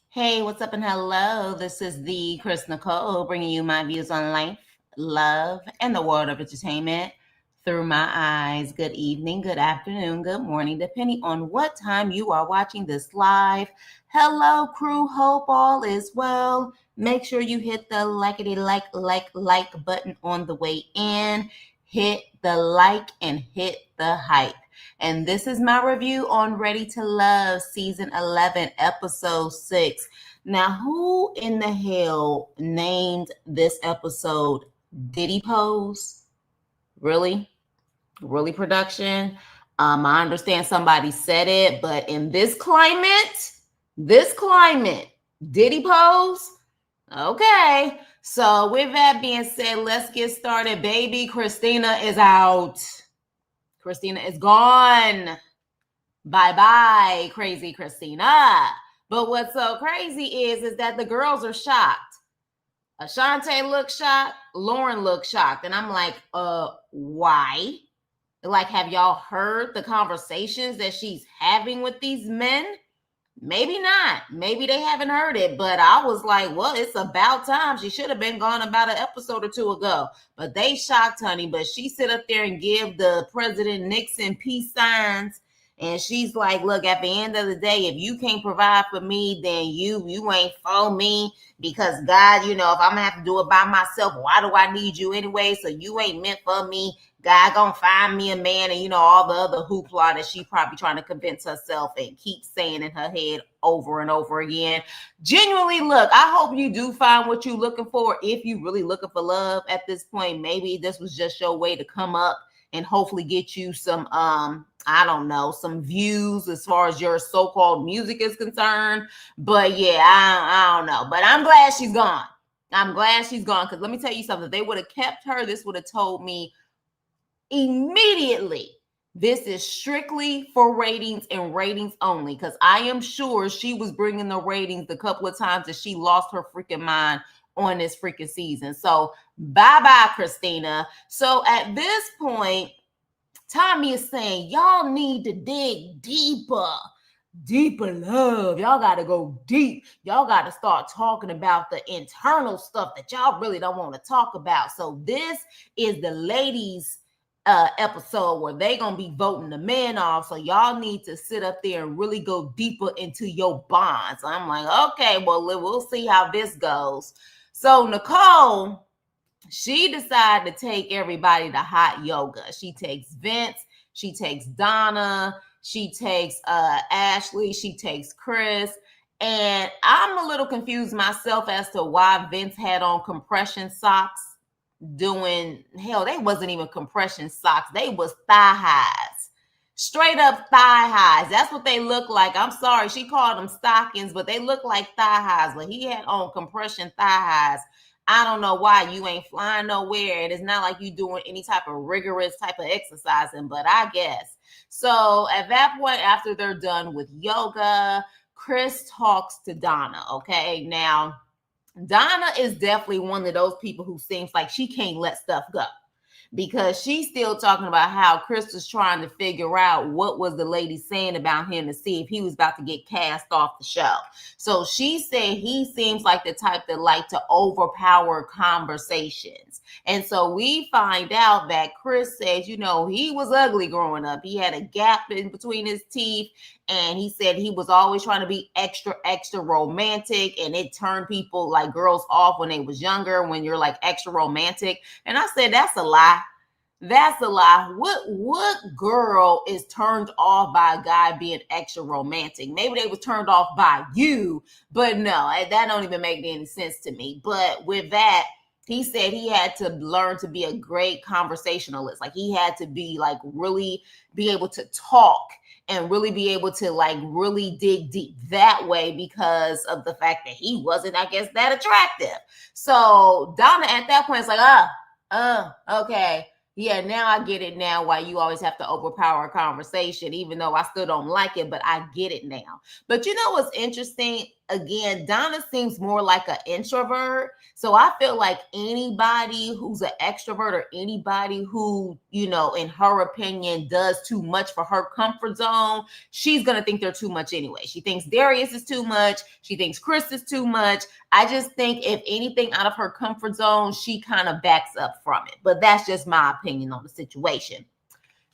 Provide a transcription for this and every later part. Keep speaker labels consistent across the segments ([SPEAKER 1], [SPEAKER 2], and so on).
[SPEAKER 1] Hey, what's up and hello? This is the Chris Nicole bringing you my views on life, love, and the world of entertainment through my eyes. Good evening, good afternoon, good morning, depending on what time you are watching this live. Hello, crew. Hope all is well. Make sure you hit the like button on the way in. Hit the like and hit the hype. And this is my review on Ready to Love, Season 11, Episode 6. Now, who in the hell named this episode Diddy Pose? Really? Really, production? I understand somebody said it, but in this climate, Diddy Pose? Okay. So, with that being said, let's get started. Baby, Christina is out. Christina is gone. Bye bye, crazy Christina. But what's so crazy is that the girls are shocked. Ashante looks shocked. Lauren looks shocked. And I'm like, why? Like, have y'all heard the conversations that she's having with these men? Maybe not. Maybe they haven't heard it, but I was like, well, it's about time. She should have been gone about an episode or two ago. But they shocked, honey. But she sit up there and give the President Nixon peace signs. And she's like, look, at the end of the day, if you can't provide for me, then you ain't for me. Because God, if I'm gonna have to do it by myself, why do I need you anyway? So you ain't meant for me. God gonna find me a man, and all the other hoopla that she probably trying to convince herself and keep saying in her head over and over again. Genuinely, look, I hope you do find what you're looking for. If you really looking for love at this point, maybe this was just your way to come up and hopefully get you some I don't know, some views as far as your so-called music is concerned. But yeah, I don't know. But I'm glad she's gone. I'm glad she's gone, because let me tell you something. If they would have kept her, this would have told me immediately this is strictly for ratings and ratings only, because I am sure she was bringing the ratings the couple of times that she lost her freaking mind on this freaking season. So bye-bye, Christina. So at this point, Tommy is saying y'all need to dig deeper love. Y'all got to go deep. Y'all got to start talking about the internal stuff that y'all really don't want to talk about. So this is the ladies episode where they gonna be voting the men off. So y'all need to sit up there and really go deeper into your bonds. I'm like, okay, well, we'll see how this goes. So Nicole, she decided to take everybody to hot yoga. She takes Vince, she takes Donna, she takes Ashley, she takes Chris. And I'm a little confused myself as to why Vince had on compression socks. Doing, hell, they wasn't even compression socks. They was thigh highs. Straight up thigh highs. That's what they look like. I'm sorry. She called them stockings, but they look like thigh highs. But he had on compression thigh highs. I don't know why you ain't flying nowhere. And it's not like you doing any type of rigorous type of exercising, but I guess. So at that point, after they're done with yoga, Chris talks to Donna. Okay. Now, Donna is definitely one of those people who seems like she can't let stuff go, because she's still talking about how Chris was trying to figure out what was the lady saying about him to see if he was about to get cast off the show. So she said he seems like the type that like to overpower conversations. And so we find out that Chris says, he was ugly growing up. He had a gap in between his teeth. And he said he was always trying to be extra, extra romantic. And it turned people, like girls, off when they was younger, when you're like extra romantic. And I said, that's a lie. That's a lie. What girl is turned off by a guy being extra romantic? Maybe they were turned off by you, but no, that don't even make any sense to me. But with that, he said he had to learn to be a great conversationalist. Like he had to be like really be able to talk and really be able to like really dig deep that way, because of the fact that he wasn't, I guess, that attractive. So Donna at that point is like, okay. Yeah, now I get it now why you always have to overpower a conversation, even though I still don't like it, but I get it now. But you know what's interesting? again, Donna seems more like an introvert. So I feel like anybody who's an extrovert or anybody who, you know, in her opinion, does too much for her comfort zone, she's going to think they're too much anyway. She thinks Darius is too much. She thinks Chris is too much. I just think if anything out of her comfort zone, she kind of backs up from it. But that's just my opinion on the situation.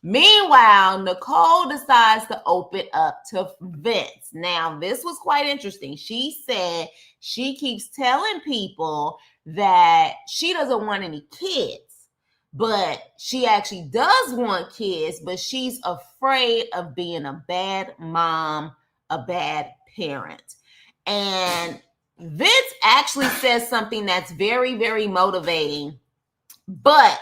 [SPEAKER 1] Meanwhile, Nicole decides to open up to Vince. Now, this was quite interesting. She said she keeps telling people that she doesn't want any kids, but she actually does want kids, but she's afraid of being a bad mom, a bad parent. And Vince actually says something that's very, very motivating, but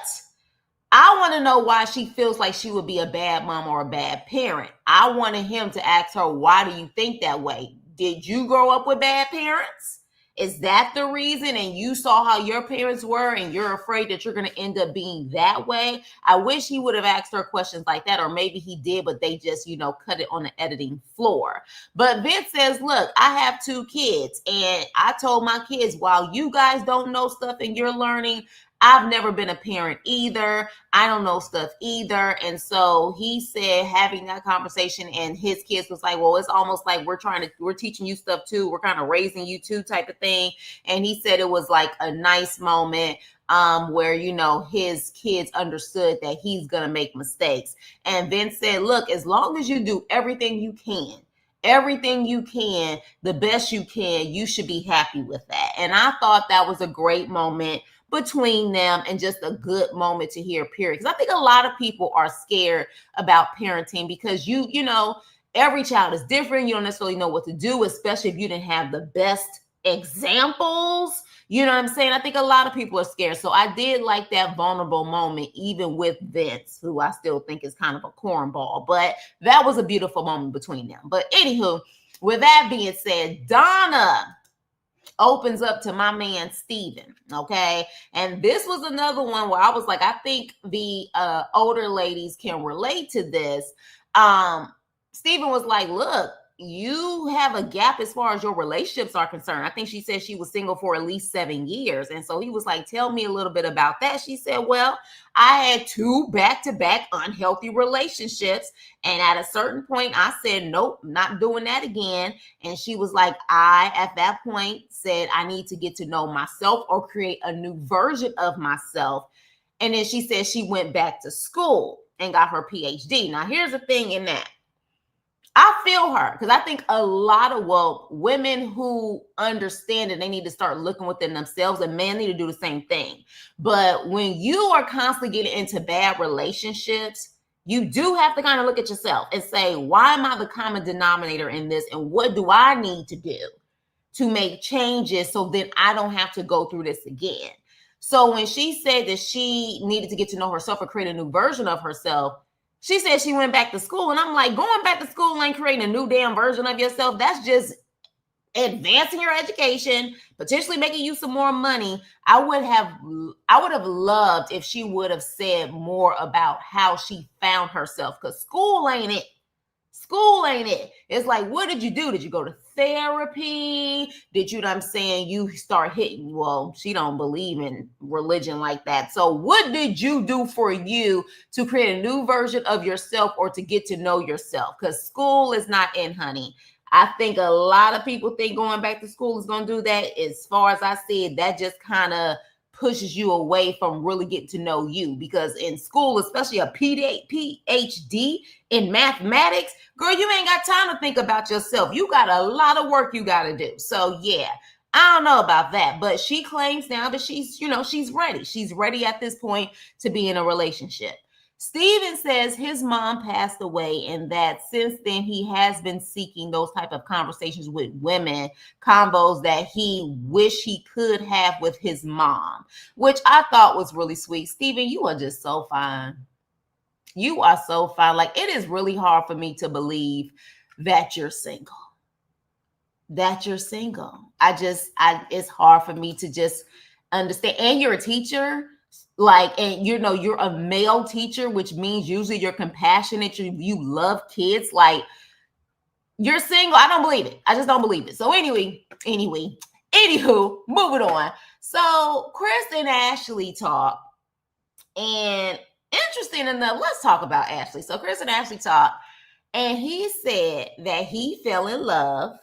[SPEAKER 1] I want to know why she feels like she would be a bad mom or a bad parent. I wanted him to ask her, why do you think that way? Did you grow up with bad parents? Is that the reason? And you saw how your parents were and you're afraid that you're going to end up being that way? I wish he would have asked her questions like that, or maybe he did, but they just, you know, cut it on the editing floor. But Vince says, look, I have 2 kids and I told my kids, while you guys don't know stuff and you're learning, I've never been a parent either. I don't know stuff either. And so he said, having that conversation, and his kids was like, well, it's almost like we're teaching you stuff too. We're kind of raising you too, type of thing. And he said it was like a nice moment where, you know, his kids understood that he's going to make mistakes. And Vince said, look, as long as you do everything you can, the best you can, you should be happy with that. And I thought that was a great moment between them and just a good moment to hear, period. Because I think a lot of people are scared about parenting because you know, every child is different. You don't necessarily know what to do, especially if you didn't have the best examples. You know what I'm saying? I think a lot of people are scared. So I did like that vulnerable moment, even with Vince, who I still think is kind of a cornball. But that was a beautiful moment between them. But anywho, with that being said, Donna opens up to my man Steven, okay? And this was another one where I was like, I think the older ladies can relate to this. Steven was like, look, you have a gap as far as your relationships are concerned. I think she said she was single for at least 7 years. And so he was like, tell me a little bit about that. She said, well, I had 2 back-to-back unhealthy relationships. And at a certain point, I said, nope, not doing that again. And she was like, I, at that point, said, I need to get to know myself or create a new version of myself. And then she said she went back to school and got her PhD. Now, here's the thing in that. I feel her because I think a lot of women who understand that they need to start looking within themselves, and men need to do the same thing. But when you are constantly getting into bad relationships, you do have to kind of look at yourself and say, why am I the common denominator in this? And what do I need to do to make changes so then I don't have to go through this again? So when she said that she needed to get to know herself or create a new version of herself, she said she went back to school. And I'm like, going back to school ain't creating a new damn version of yourself. That's just advancing your education, potentially making you some more money. I would have loved if she would have said more about how she found herself, because school ain't it. School ain't it. It's like, what did you do? Did you go to therapy? Did you know what I'm saying? You start hitting, well, she don't believe in religion like that. So what did you do for you to create a new version of yourself or to get to know yourself? Because school is not in, honey. I think a lot of people think going back to school is going to do that. As far as I see it, that just kind of pushes you away from really getting to know you, because in school, especially a PhD in mathematics, girl, you ain't got time to think about yourself. You got a lot of work you got to do. So yeah, I don't know about that, but she claims now that she's ready. She's ready at this point to be in a relationship. Steven says his mom passed away and that since then he has been seeking those type of conversations with women, combos that he wish he could have with his mom, which I thought was really sweet. Steven, you are just so fine. You are so fine. Like, it is really hard for me to believe that you're single. It's hard for me to just understand. And you're a teacher. Like, and you're a male teacher, which means usually you're compassionate, you love kids. Like, You're single. I don't believe it. I just don't believe it. So anywho, moving on. So Chris and Ashley talk, and interesting enough, let's talk about Ashley. So Chris and Ashley talk, and he said that he fell in love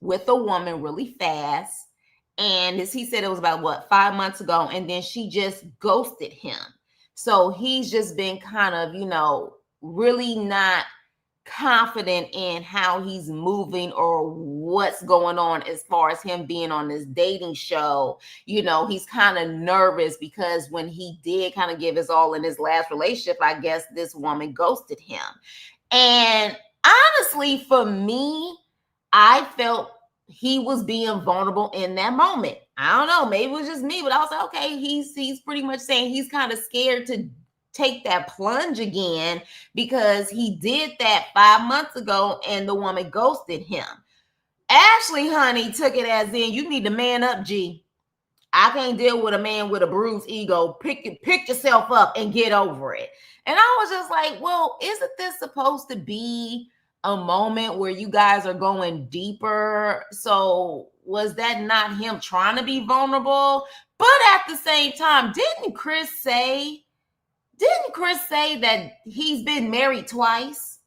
[SPEAKER 1] with a woman really fast. And as he said, it was about 5 months ago, and then she just ghosted him. So he's just been kind of, really not confident in how he's moving or what's going on as far as him being on this dating show. He's kind of nervous because when he did kind of give his all in his last relationship, I guess this woman ghosted him. And honestly, for me, I felt he was being vulnerable in that moment. I don't know, maybe it was just me, but I was like, okay, he's pretty much saying he's kind of scared to take that plunge again because he did that 5 months ago and the woman ghosted him. Ashley, honey, took it as in, you need to man up, G. I can't deal with a man with a bruised ego. Pick yourself up and get over it. And I was just like, well, isn't this supposed to be a moment where you guys are going deeper? So was that not him trying to be vulnerable? But at the same time, didn't Chris say that he's been married twice?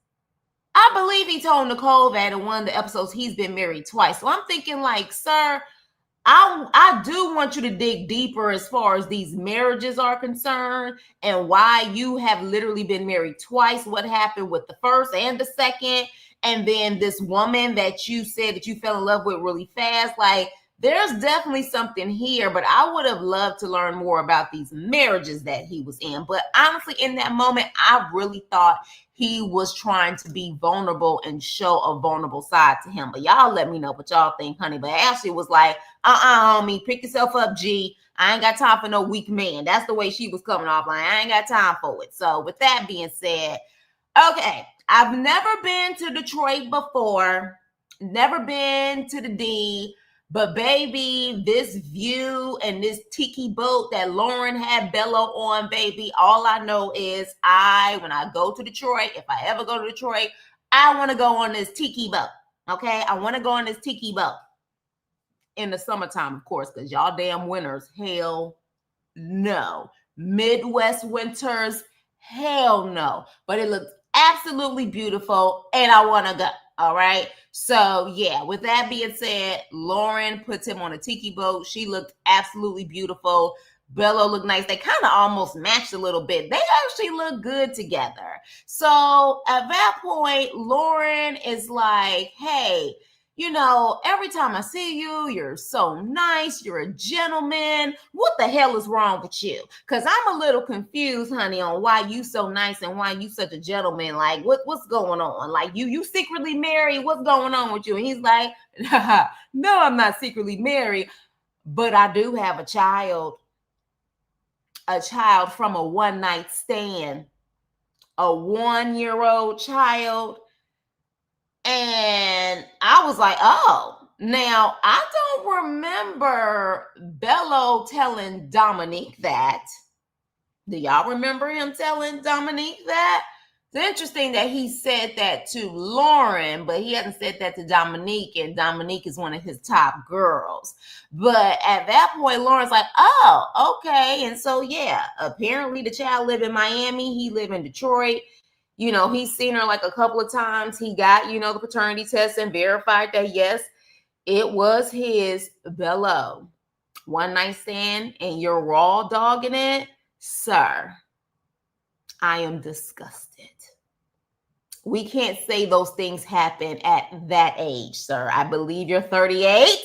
[SPEAKER 1] I believe he told Nicole that in one of the episodes he's been married twice. So I'm thinking like, sir, I do want you to dig deeper as far as these marriages are concerned and why you have literally been married twice. What happened with the first and the second? And then this woman that you said that you fell in love with really fast. Like, there's definitely something here, but I would have loved to learn more about these marriages that he was in. But honestly, in that moment, I really thought he was trying to be vulnerable and show a vulnerable side to him. But y'all let me know what y'all think, honey. But Ashley was like, homie, pick yourself up, G. I ain't got time for no weak man. That's the way she was coming off. Like, I ain't got time for it. So with that being said, okay, I've never been to Detroit before. Never been to the D. But baby, this view and this tiki boat that Lauren had Bello on, baby, all I know is when I go to Detroit, if I ever go to Detroit, I want to go on this tiki boat. Okay? I want to go on this tiki boat in the summertime, of course, because y'all damn winters, hell no. Midwest winters, hell no. But it looks absolutely beautiful, and I want to go. All right. So yeah, with that being said, Lauren puts him on a tiki boat. She looked absolutely beautiful. Bello looked nice. They kind of almost matched a little bit. They actually look good together. So at that point, Lauren is like, hey, every time I see you, you're so nice. You're a gentleman. What the hell is wrong with you? Because I'm a little confused, honey, on why you so nice and why you such a gentleman. Like, what's going on? Like, you secretly married? What's going on with you? And he's like, no, I'm not secretly married, but I do have a child from a one-night stand, a 1-year-old child. And I was like, oh, now I don't remember Bello telling Dominique that. Do y'all remember him telling Dominique that? It's interesting that he said that to Lauren, but he hasn't said that to Dominique, and Dominique is one of his top girls. But at that point, Lauren's like, oh, okay. And so, yeah, apparently the child live in Miami. He live in Detroit. He's seen her like a couple of times. He got, the paternity test and verified that, yes, it was his Bello. One night stand and you're raw dogging it? Sir, I am disgusted. We can't say those things happen at that age, sir. I believe you're 38.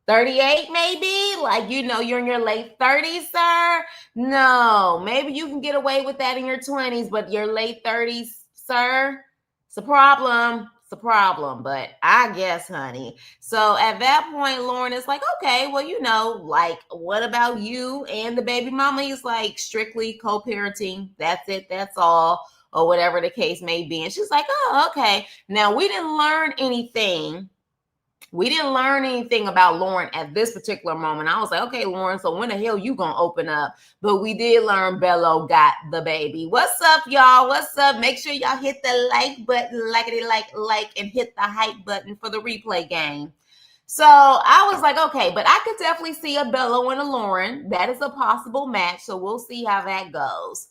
[SPEAKER 1] 38 maybe, like, you're in your late 30s, sir. No, maybe you can get away with that in your 20s, but your late 30s, sir, it's a problem. It's a problem, but I guess, honey. So at that point, Lauren is like, okay, well, like, what about you and the baby mama? He's like, strictly co-parenting. That's it. That's all, or whatever the case may be. And she's like, oh, okay. Now, we didn't learn anything We didn't learn anything about Lauren at this particular moment. I was like, okay, Lauren, so when the hell you gonna open up? But we did learn Bello got the baby. What's up, y'all? What's up? Make sure y'all hit the like button, like, and hit the hype button for the replay game. So I was like, okay, but I could definitely see a Bello and a Lauren. That is a possible match. So we'll see how that goes.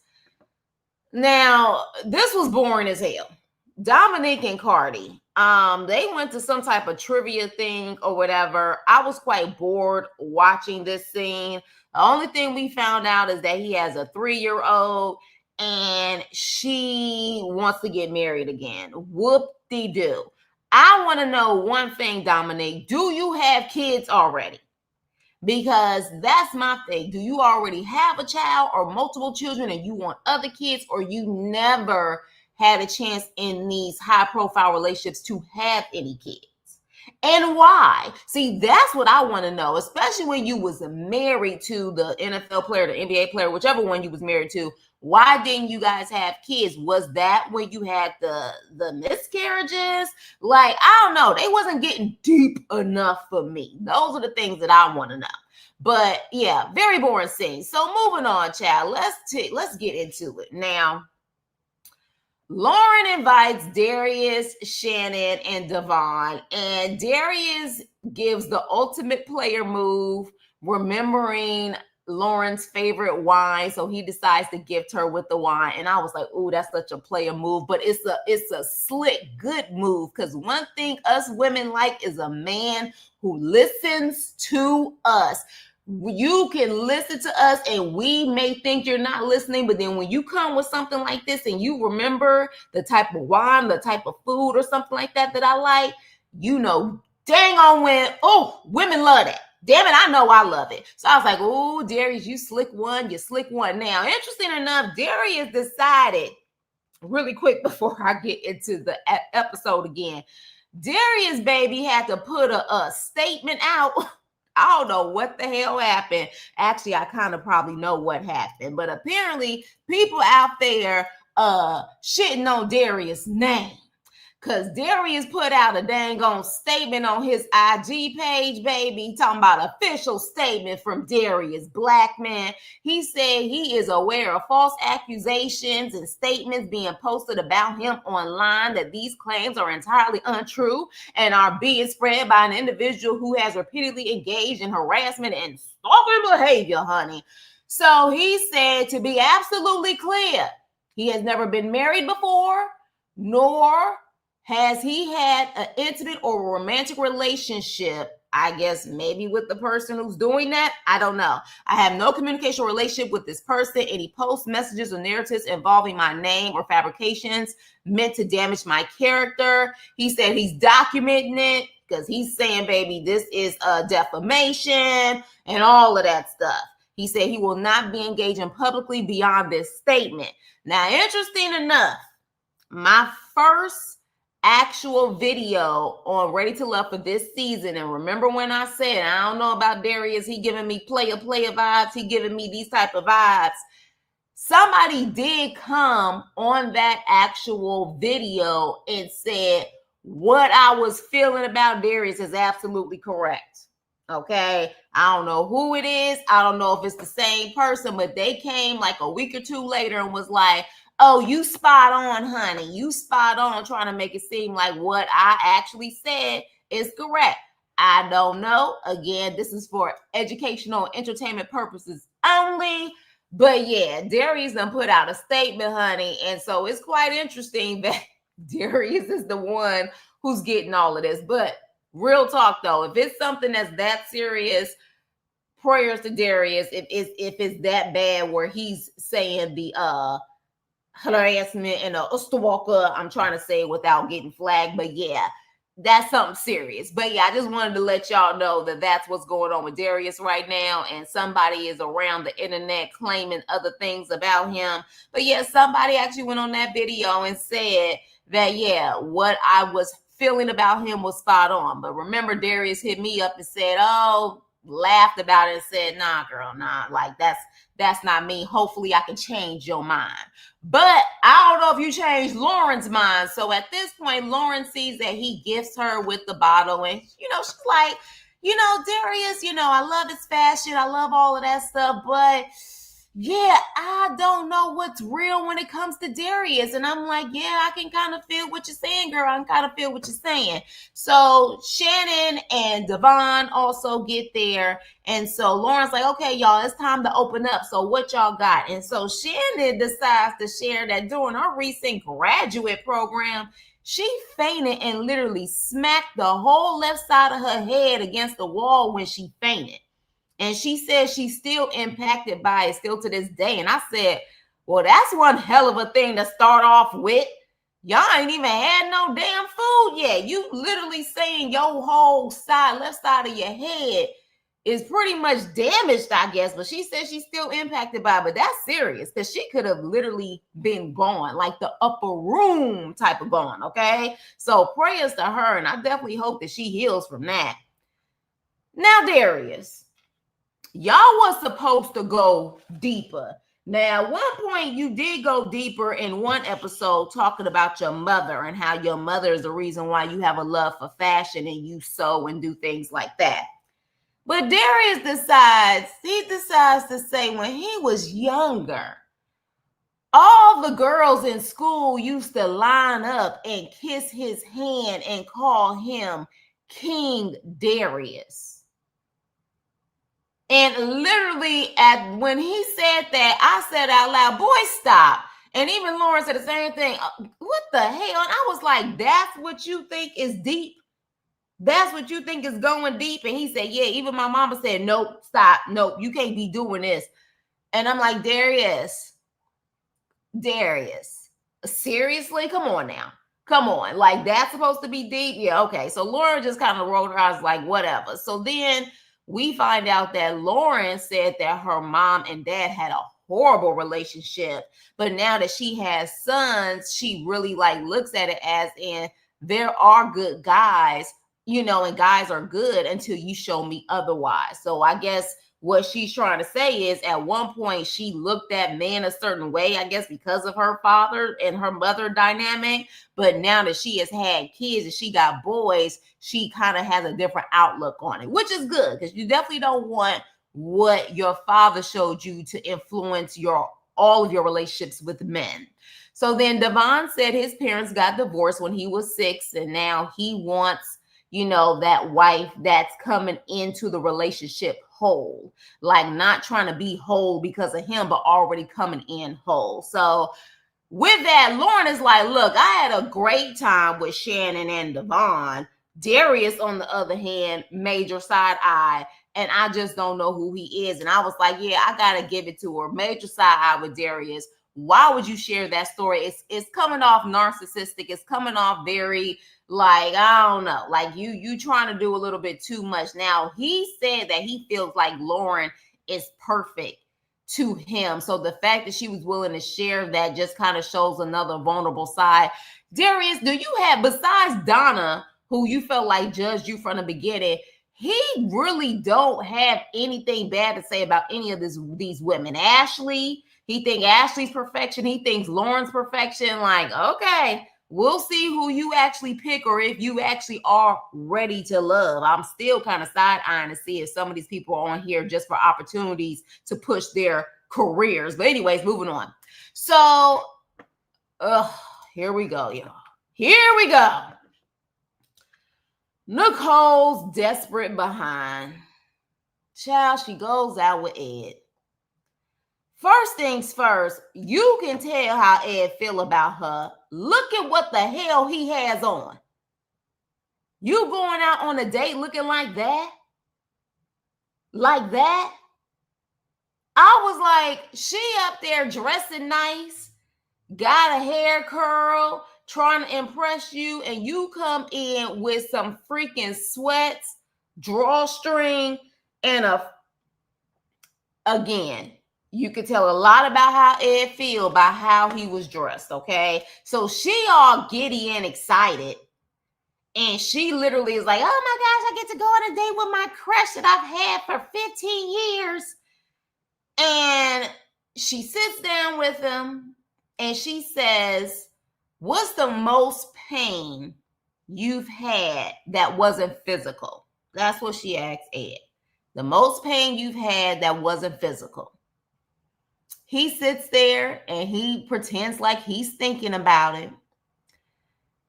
[SPEAKER 1] Now, this was boring as hell. Dominique and Cardi. They went to some type of trivia thing or whatever. I was quite bored watching this scene. The only thing we found out is that he has a 3-year-old and she wants to get married again. Whoop-de-doo. I want to know one thing, Dominique. Do you have kids already? Because that's my thing. Do you already have a child or multiple children and you want other kids, or you never had a chance in these high profile relationships to have any kids? And why? See, that's what I want to know, especially when you was married to the NFL player, the NBA player, whichever one you was married to. Why didn't you guys have kids? Was that when you had the miscarriages? Like, I don't know. They wasn't getting deep enough for me. Those are the things that I want to know. But yeah, very boring scene. So moving on, child. Let's get into it. Now, Lauren invites Darius, Shannon, and Devon, and Darius gives the ultimate player move, remembering Lauren's favorite wine, so he decides to gift her with the wine. And I was like, "Ooh, that's such a player move," but it's a slick, good move, because one thing us women like is a man who listens to us. You can listen to us and we may think you're not listening, but then when you come with something like this and you remember the type of wine, the type of food or something like that I like, you know, dang on when, oh, women love that. Damn it, I know I love it. So I was like, oh, Darius, you slick one. Now, interesting enough, Darius decided, really quick before I get into the episode again, Darius, baby, had to put a statement out. I don't know what the hell happened. Actually, I kind of probably know what happened, but apparently people out there shitting on Darius' name. Because Darius put out a dang on statement on his IG page, baby, talking about official statement from Darius Blackman. He said he is aware of false accusations and statements being posted about him online, that these claims are entirely untrue and are being spread by an individual who has repeatedly engaged in harassment and stalking behavior, honey. So he said, to be absolutely clear, he has never been married before, nor has he had an intimate or romantic relationship, I guess maybe with the person who's doing that? I don't know. I have no communication relationship with this person. Any posts, messages, or narratives involving my name or fabrications meant to damage my character. He said he's documenting it because he's saying, baby, this is a defamation and all of that stuff. He said he will not be engaging publicly beyond this statement. Now, interesting enough, my first actual video on Ready to Love for this season, and remember when I said, I don't know about Darius, he giving me player vibes, he giving me these type of vibes. Somebody did come on that actual video and said what I was feeling about Darius is absolutely correct. Okay, I don't know who it is, I don't know if it's the same person, but they came like a week or two later and was like, oh, you spot on, honey. You spot on, trying to make it seem like what I actually said is correct. I don't know. Again, this is for educational entertainment purposes only. But yeah, Darius done put out a statement, honey. And so it's quite interesting that Darius is the one who's getting all of this. But real talk, though, if it's something that's that serious, prayers to Darius. If it's that bad where he's saying the harassment and stalker, I'm trying to say it without getting flagged, but yeah, that's something serious. But yeah, I just wanted to let y'all know that that's what's going on with Darius right now, and somebody is around the internet claiming other things about him. But yeah, somebody actually went on that video and said that, yeah, what I was feeling about him was spot on. But remember, Darius hit me up and said, oh, laughed about it and said, nah, girl, nah, like that's not me. Hopefully I can change your mind. But I don't know if you changed Lauren's mind. So at this point, Lauren sees that he gifts her with the bottle, and she's like, Darius, I love his fashion, I love all of that stuff, but yeah, I don't know what's real when it comes to Darius. And I'm like, yeah, I can kind of feel what you're saying, girl. I can kind of feel what you're saying. So Shannon and Devon also get there. And so Lauren's like, okay, y'all, it's time to open up. So what y'all got? And so Shannon decides to share that during her recent graduate program, she fainted and literally smacked the whole left side of her head against the wall when she fainted. And she says she's still impacted by it still to this day. And I said, well, that's one hell of a thing to start off with. Y'all ain't even had no damn food yet. You literally saying your whole left side of your head is pretty much damaged, I guess. But she says she's still impacted by it. But that's serious, because she could have literally been gone, like the upper room type of gone, okay? So prayers to her, and I definitely hope that she heals from that. Now, Darius, y'all was supposed to go deeper. Now, at one point, you did go deeper in one episode talking about your mother and how your mother is the reason why you have a love for fashion and you sew and do things like that. But Darius decides to say when he was younger, all the girls in school used to line up and kiss his hand and call him King Darius. And literally, when he said that, I said out loud, boy, stop. And even Lauren said the same thing. What the hell? And I was like, that's what you think is deep? That's what you think is going deep? And he said, yeah, even my mama said, nope, stop. Nope, you can't be doing this. And I'm like, Darius, seriously? Come on now. Come on. Like, that's supposed to be deep? Yeah, okay. So Lauren just kind of rolled her eyes like, whatever. So then we find out that Lauren said that her mom and dad had a horrible relationship, but now that she has sons, she really looks at it as in there are good guys, and guys are good until you show me otherwise. So I guess what she's trying to say is at one point she looked at men a certain way, I guess because of her father and her mother dynamic. But now that she has had kids and she got boys, she kind of has a different outlook on it, which is good, because you definitely don't want what your father showed you to influence all of your relationships with men. So then Devon said his parents got divorced when he was 6, and now he wants that wife that's coming into the relationship whole, like not trying to be whole because of him, but already coming in whole. So with that, Lauren is like, look, I had a great time with Shannon and Devon. Darius, on the other hand, major side eye, and I just don't know who he is. And I was like, yeah, I gotta give it to her. Major side eye with Darius. Why would you share that story? It's coming off narcissistic. It's coming off very I don't know, you trying to do a little bit too much. Now, he said that he feels like Lauren is perfect to him. So the fact that she was willing to share that just kind of shows another vulnerable side. Darius, do you have, besides Donna, who you felt like judged you from the beginning, he really don't have anything bad to say about any of these women? Ashley, he thinks Ashley's perfection. He thinks Lauren's perfection. Okay, we'll see who you actually pick, or if you actually are ready to love. I'm still kind of side-eyeing to see if some of these people are on here just for opportunities to push their careers. But anyways, moving on. So, here we go, y'all. Here we go. Nicole's desperate behind. Child, she goes out with Ed. First things first, you can tell how Ed feel about her. Look at what the hell he has on. You going out on a date looking like that? Like that? I was like, she up there dressing nice, got a hair curl, trying to impress you, and you come in with some freaking sweats, drawstring, and again, you could tell a lot about how Ed feel by how he was dressed, okay? So she all giddy and excited, And she literally is like, oh my gosh, I get to go on a date with my crush that I've had for 15 years. And she sits down with him and she says, what's the most pain you've had that wasn't physical? That's what she asked Ed. The most pain you've had that wasn't physical. He sits there and he pretends like he's thinking about it.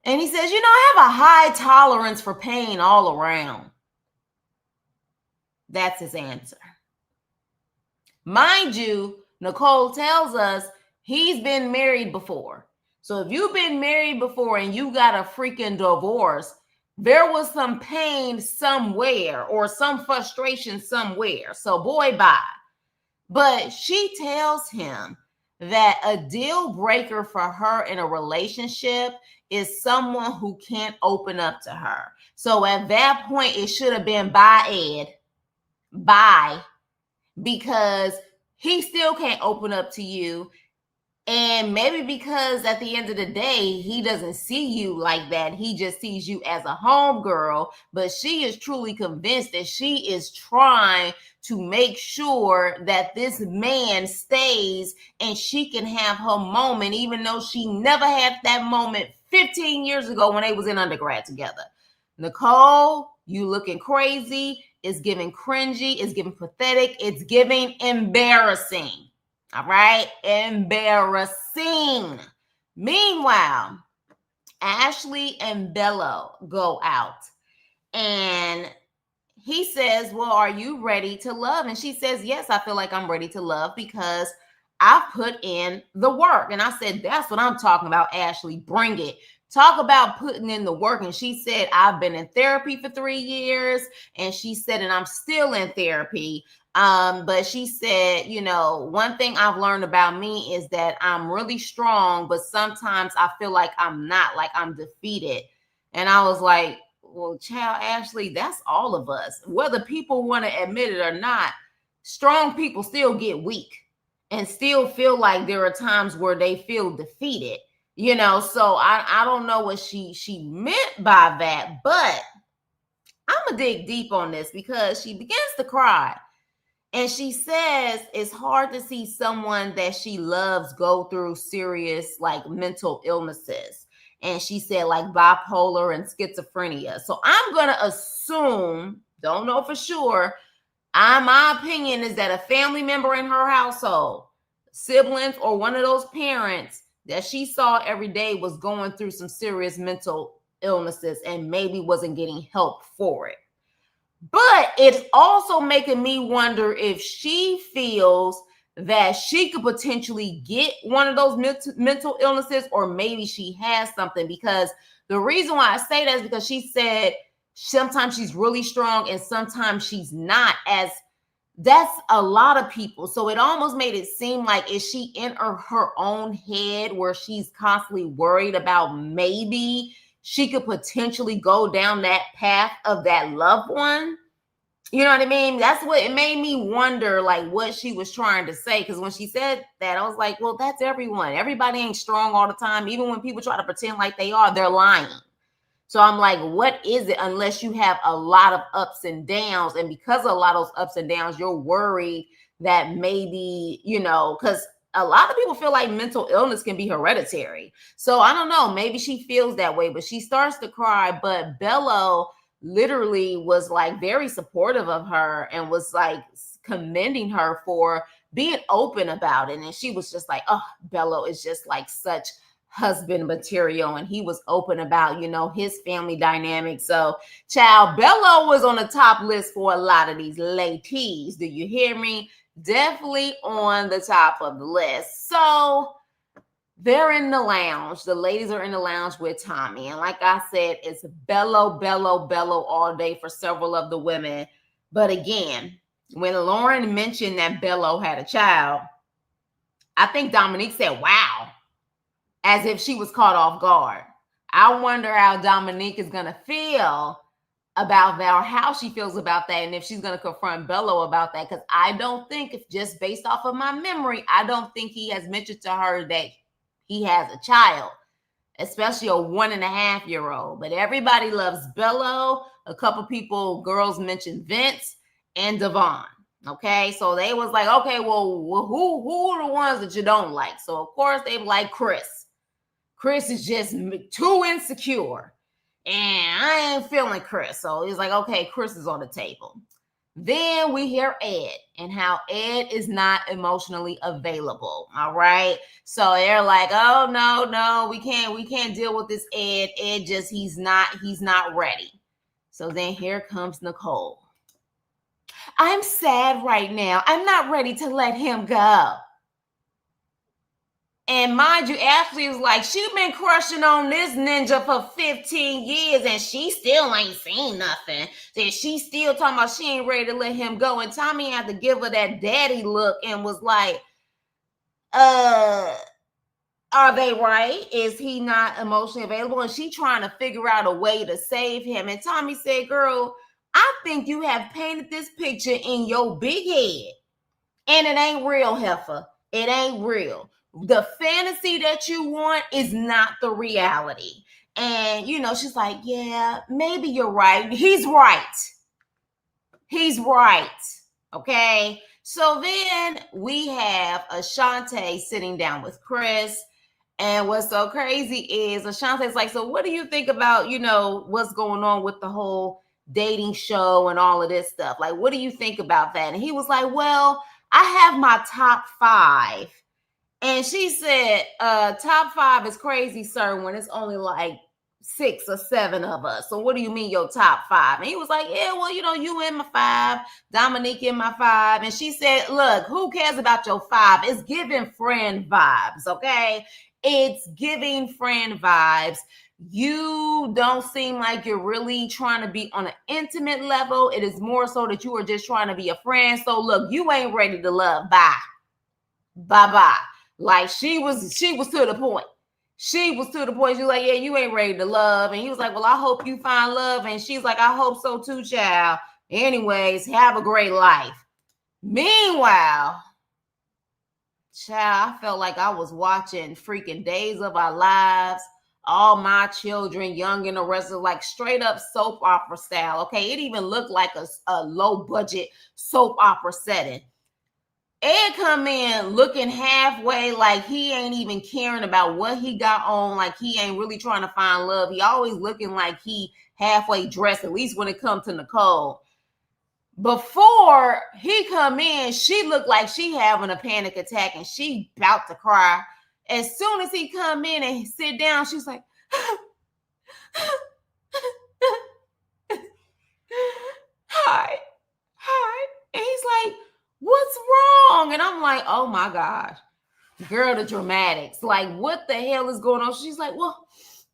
[SPEAKER 1] And he says, I have a high tolerance for pain all around. That's his answer. Mind you, Nicole tells us he's been married before. So if you've been married before and you got a freaking divorce, there was some pain somewhere or some frustration somewhere. So boy, bye. But she tells him that a deal breaker for her in a relationship is someone who can't open up to her. So at that point, it should have been bye, Ed. Bye. Because he still can't open up to you. And maybe because at the end of the day, he doesn't see you like that. He just sees you as a homegirl. But she is truly convinced that she is trying to make sure that this man stays and she can have her moment, even though she never had that moment 15 years ago when they was in undergrad together. Nicole, you looking crazy. It's giving cringy. It's giving pathetic. It's giving embarrassing. All right? Embarrassing. Meanwhile, Ashley and Bello go out and he says, well, are you ready to love? And she says, yes, I feel like I'm ready to love because I've put in the work. And I said, that's what I'm talking about, Ashley. Bring it. Talk about putting in the work. And she said, I've been in therapy for 3 years. And she said, and I'm still in therapy. But she said, one thing I've learned about me is that I'm really strong, but sometimes I feel like I'm not, like I'm defeated. And I was like, well, child, Ashley, that's all of us. Whether people want to admit it or not, strong people still get weak and still feel like there are times where they feel defeated. So I don't know what she meant by that, but I'm gonna dig deep on this because she begins to cry. And she says it's hard to see someone that she loves go through serious like mental illnesses. And she said like bipolar and schizophrenia. So I'm going to assume, don't know for sure, my opinion is that a family member in her household, siblings or one of those parents that she saw every day was going through some serious mental illnesses and maybe wasn't getting help for it. But it's also making me wonder if she feels that she could potentially get one of those mental illnesses, or maybe she has something. Because the reason why I say that is because she said sometimes she's really strong and sometimes she's not, as that's a lot of people. So it almost made it seem like, is she in her own head where she's constantly worried about maybe she could potentially go down that path of that loved one? You know what I mean? That's what it made me wonder, like what she was trying to say. Because when she said that, I was like, well, that's everyone. Everybody ain't strong all the time. Even when people try to pretend like they are, they're lying. So I'm like, what is it? Unless you have a lot of ups and downs. And because of a lot of those ups and downs, you're worried that maybe, because a lot of people feel like mental illness can be hereditary. So I don't know. Maybe she feels that way, but she starts to cry. But Bello literally was like very supportive of her and was like commending her for being open about it. And she was just like, oh, Bello is just like such husband material. And he was open about, his family dynamic. So child, Bello was on the top list for a lot of these ladies. Do you hear me? Definitely on the top of the list. So they're in the lounge. The ladies are in the lounge with Tommy. And like I said, it's Bello, Bello, Bello all day for several of the women. But again, when Lauren mentioned that Bello had a child, I think Dominique said, wow, as if she was caught off guard. I wonder how Dominique is going to feel about that, or how she feels about that, and if she's going to confront Bello about that. Because I don't think, if just based off of my memory, I don't think he has mentioned to her that he has a child. especially a 1.5-year-old. But everybody loves Bello. A couple people, girls mentioned Vince and Devon. Okay, so they was like, okay, well, who are the ones that you don't like? So of course they like Chris. Chris is just too insecure, and I ain't feeling Chris. So he's like, okay, Chris is on the table. Then we hear Ed and how Ed is not emotionally available. All right. So they're like, oh no, we can't deal with this Ed. Ed just he's not ready. So then here comes Nicole. I'm sad right now. I'm not ready to let him go. And mind you, Ashley was like, she's been crushing on this ninja for 15 years and she still ain't seen nothing. Then she still talking about she ain't ready to let him go. And Tommy had to give her that daddy look and was like, are they right? Is he not emotionally available? And she trying to figure out a way to save him. And Tommy said, girl, I think you have painted this picture in your big head. And it ain't real, heifer. It ain't real. The fantasy that you want is not the reality. And, she's like, yeah, maybe you're right. He's right. He's right. Okay. So then we have Ashante sitting down with Chris. And what's so crazy is Ashante's like, so what do you think about, what's going on with the whole dating show and all of this stuff? Like, what do you think about that? And he was like, well, I have my top 5. And she said, top 5 is crazy, sir, when it's only like 6 or 7 of us. So what do you mean your top 5? And he was like, yeah, well, you in my 5, Dominique in my 5. And she said, look, who cares about your 5? It's giving friend vibes, okay? It's giving friend vibes. You don't seem like you're really trying to be on an intimate level. It is more so that you are just trying to be a friend. So look, you ain't ready to love. Bye. Bye-bye. Like she was to the point. She was to the point. She was like, yeah, you ain't ready to love. And he was like, well, I hope you find love. And she's like, I hope so too, child. Anyways, have a great life. Meanwhile, child, I felt like I was watching freaking Days of Our Lives. All my children, young and arrested, like straight up soap opera style. Okay, it even looked like a low budget soap opera setting. Ed come in looking halfway like he ain't even caring about what he got on, like he ain't really trying to find love. He always looking like he halfway dressed, at least when it comes to Nicole. Before he come in, she looked like she having a panic attack and she about to cry. As soon as he come in and sit down, she's like, hi. And he's like, what's wrong? And I'm like, oh my gosh, girl, the dramatics. Like, what the hell is going on? She's like, well,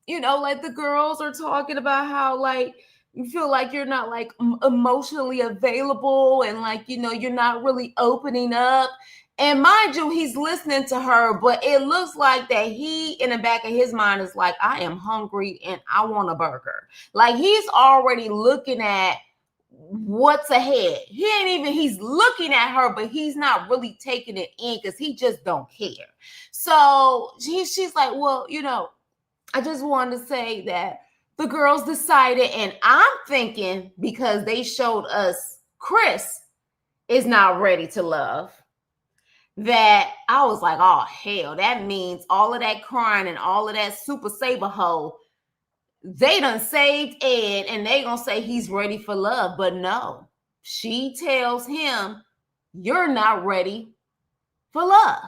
[SPEAKER 1] like the girls are talking about how like you feel like you're not like emotionally available and like, you're not really opening up. And mind you, he's listening to her, but it looks like that he in the back of his mind is like, I am hungry and I want a burger. Like he's already looking at what's ahead. He's looking at her, but he's not really taking it in because he just don't care. So she's like, well, I just wanted to say that the girls decided, and I'm thinking because they showed us Chris is not ready to love, that I was like, oh, hell, that means all of that crying and all of that Super Saber hoe, they done saved Ed and they gonna say he's ready for love. But no, she tells him, you're not ready for love.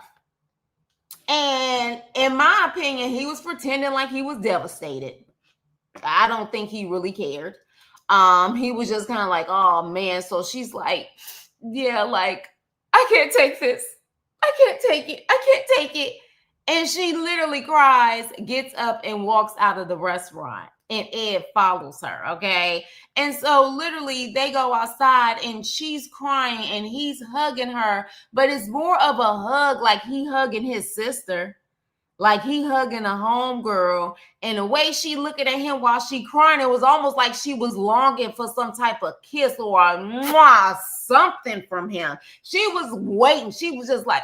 [SPEAKER 1] And in my opinion, he was pretending like he was devastated. I don't think he really cared. He was just kind of like, oh man. So she's like, yeah, like, I can't take this. I can't take it. I can't take it. And she literally cries, gets up and walks out of the restaurant. And Ed follows her, okay? And so literally they go outside and she's crying and he's hugging her. But it's more of a hug like he hugging his sister. Like he hugging a homegirl. And the way she looking at him while she crying, it was almost like she was longing for some type of kiss or a mwah, something from him. She was waiting. She was just like,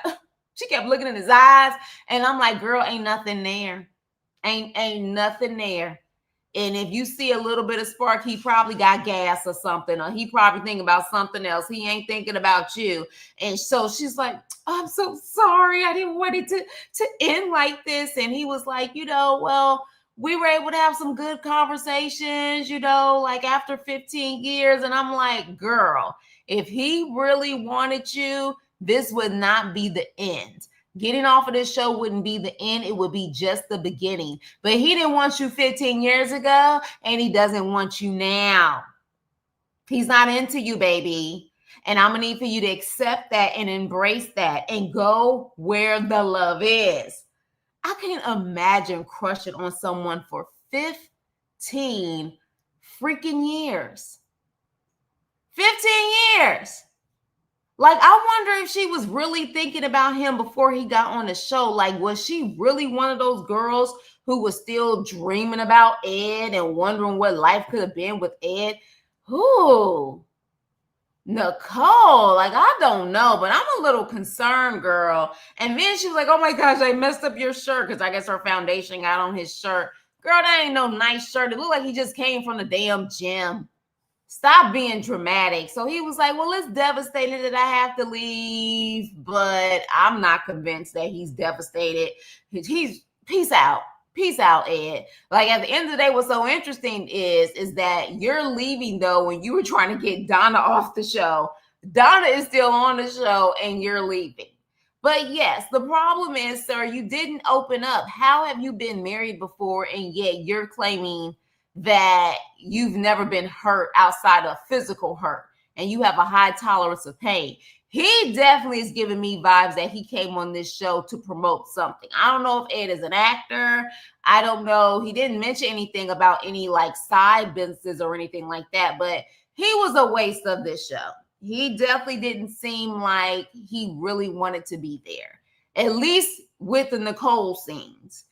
[SPEAKER 1] she kept looking in his eyes. And I'm like, girl, ain't nothing there. Ain't nothing there. And if you see a little bit of spark, he probably got gas or something, or he probably thinking about something else. He ain't thinking about you. And so she's like, oh, I'm so sorry. I didn't want it to end like this. And he was like, well, we were able to have some good conversations, like after 15 years. And I'm like, girl, if he really wanted you, this would not be the end. Getting off of this show wouldn't be the end. It would be just the beginning. But he didn't want you 15 years ago, and he doesn't want you now. He's not into you, baby. And I'm going to need for you to accept that and embrace that and go where the love is. I can't imagine crushing on someone for 15 freaking years. 15 years. Like, I wonder if she was really thinking about him before he got on the show. Like, was she really one of those girls who was still dreaming about Ed and wondering what life could have been with Ed? Who? Nicole. Like, I don't know, but I'm a little concerned, girl. And then she was like, oh my gosh, I messed up your shirt, because I guess her foundation got on his shirt. Girl, that ain't no nice shirt. It looked like he just came from the damn gym. Stop being dramatic. So he was like, well, it's devastating that I have to leave, but I'm not convinced that he's devastated. He's peace out. Peace out, Ed. Like, at the end of the day, what's so interesting is that you're leaving, though, when you were trying to get Donna off the show. Donna is still on the show and you're leaving. But yes, the problem is, sir, you didn't open up. How have you been married before and yet you're claiming that you've never been hurt outside of physical hurt and you have a high tolerance of pain? He definitely is giving me vibes that he came on this show to promote something. I don't know if Ed is an actor. I don't know. He didn't mention anything about any like side businesses or anything like that, but he was a waste of this show. He definitely didn't seem like he really wanted to be there, at least with the Nicole scenes.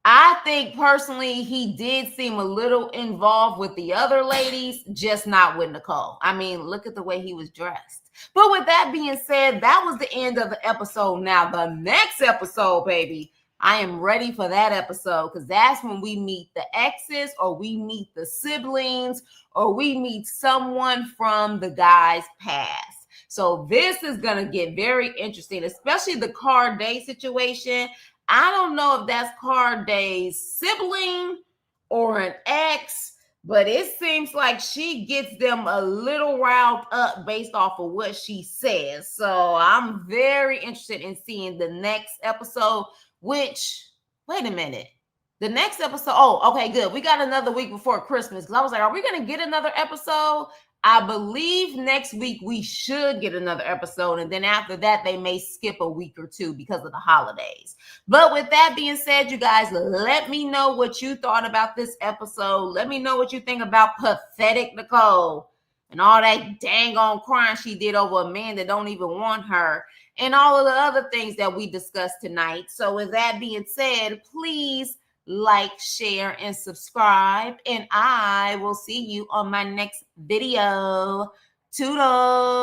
[SPEAKER 1] I think personally he did seem a little involved with the other ladies, just not with Nicole. I mean, look at the way he was dressed. But with that being said, that was the end of the episode. Now, the next episode, baby, I am ready for that episode, because that's when we meet the exes, or we meet the siblings, or we meet someone from the guy's past. So this is going to get very interesting, especially the Car Day situation. I don't know if that's Car Day's sibling or an ex, but it seems like she gets them a little riled up based off of what she says. So I'm very interested in seeing the next episode, which, wait a minute. The next episode, oh, okay, good. We got another week before Christmas, because I was like, are we going to get another episode? I believe next week we should get another episode. And then after that, they may skip a week or two because of the holidays. But with that being said, you guys, let me know what you thought about this episode. Let me know what you think about pathetic Nicole and all that dang on crying she did over a man that don't even want her, and all of the other things that we discussed tonight. So with that being said, please like, share, and subscribe. And I will see you on my next video. Toodles.